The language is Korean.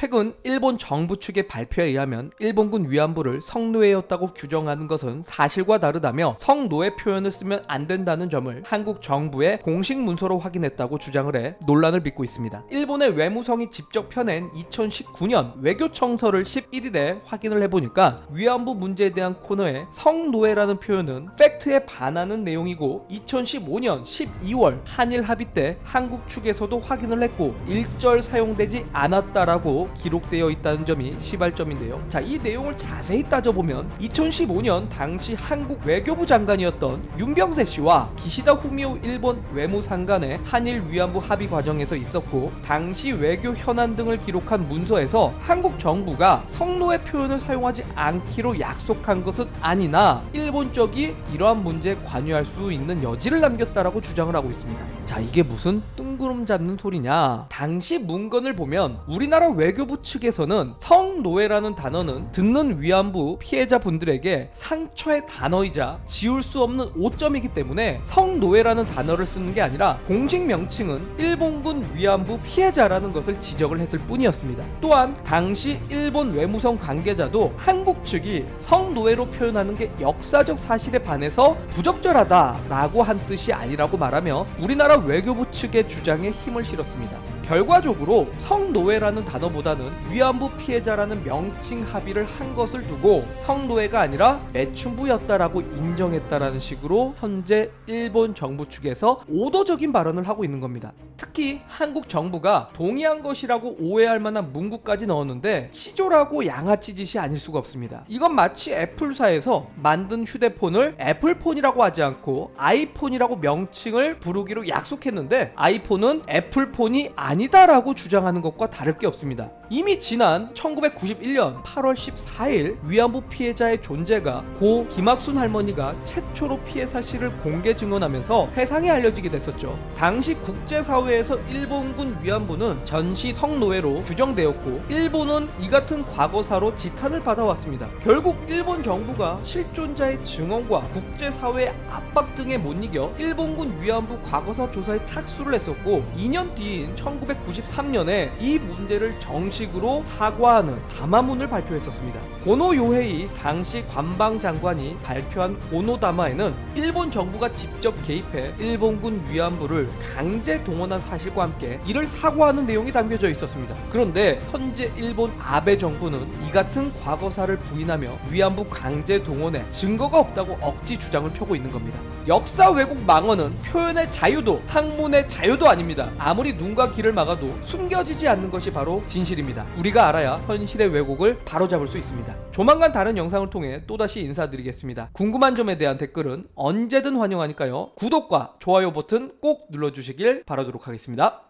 최근 일본 정부 측의 발표에 의하면 일본군 위안부를 성노예였다고 규정하는 것은 사실과 다르다며 성노예 표현을 쓰면 안 된다는 점을 한국 정부의 공식 문서로 확인했다고 주장을 해 논란을 빚고 있습니다. 일본의 외무성이 직접 펴낸 2019년 외교청서를 11일에 확인을 해보니까 위안부 문제에 대한 코너에 성노예라는 표현은 팩트에 반하는 내용이고 2015년 12월 한일 합의 때 한국 측에서도 확인을 했고 일절 사용되지 않았다라고 기록되어 있다는 점이 시발점인데요. 자, 이 내용을 자세히 따져보면 2015년 당시 한국 외교부 장관이었던 윤병세 씨와 기시다 후미오 일본 외무상관의 한일 위안부 합의 과정에서 있었고 당시 외교 현안 등을 기록한 문서에서 한국 정부가 성노예 표현을 사용하지 않기로 약속한 것은 아니나 일본 쪽이 이러한 문제에 관여할 수 있는 여지를 남겼다라고 주장을 하고 있습니다. 자, 이게 무슨 뜬구름 잡는 소리냐? 당시 문건을 보면 우리나라 외교부 측에서는 성노예라는 단어는 듣는 위안부 피해자분들에게 상처의 단어이자 지울 수 없는 오점이기 때문에 성노예라는 단어를 쓰는 게 아니라 공식 명칭은 일본군 위안부 피해자라는 것을 지적을 했을 뿐이었습니다. 또한 당시 일본 외무성 관계자도 한국 측이 성노예로 표현하는 게 역사적 사실에 반해서 부적절하다라고 한 뜻이 아니라고 말하며 우리나라 외교부 측의 주장에 힘을 실었습니다. 결과적으로 성노예라는 단어보다는 위안부 피해자라는 명칭 합의를 한 것을 두고 성노예가 아니라 매춘부였다라고 인정했다라는 식으로 현재 일본 정부 측에서 오도적인 발언을 하고 있는 겁니다. 특히 한국 정부가 동의한 것이라고 오해할 만한 문구까지 넣었는데 치졸하고 양아치 짓이 아닐 수가 없습니다. 이건 마치 애플사에서 만든 휴대폰을 애플폰이라고 하지 않고 아이폰이라고 명칭을 부르기로 약속했는데 아이폰은 애플폰이 아니다라고 주장하는 것과 다를 게 없습니다. 이미 지난 1991년 8월 14일 위안부 피해자의 존재가 고 김학순 할머니가 최초로 피해 사실을 공개 증언하면서 세상에 알려지게 됐었죠. 당시 국제사회에서 일본군 위안부는 전시 성노예로 규정되었고 일본은 이 같은 과거사로 지탄을 받아왔습니다. 결국 일본 정부가 실존자의 증언과 국제사회의 압박 등에 못 이겨 일본군 위안부 과거사 조사에 착수를 했었고 2년 뒤인 1993년에 이 문제를 정식으로 사과하는 담화문을 발표했었습니다. 고노 요헤이 당시 관방장관이 발표한 고노 담화에는 일본 정부가 직접 개입해 일본군 위안부를 강제 동원한 사실과 함께 이를 사과하는 내용이 담겨져 있었습니다. 그런데 현재 일본 아베 정부는 이 같은 과거사를 부인하며 위안부 강제 동원에 증거가 없다고 억지 주장을 펴고 있는 겁니다. 역사 왜곡 망언은 표현의 자유도 학문의 자유도 아닙니다. 아무리 눈과 귀를 막아도 숨겨지지 않는 것이 바로 진실입니다. 우리가 알아야 현실의 왜곡을 바로잡을 수 있습니다. 조만간 다른 영상을 통해 또다시 인사드리겠습니다. 궁금한 점에 대한 댓글은 언제든 환영하니까요. 구독과 좋아요 버튼 꼭 눌러주시길 바라도록 하겠습니다.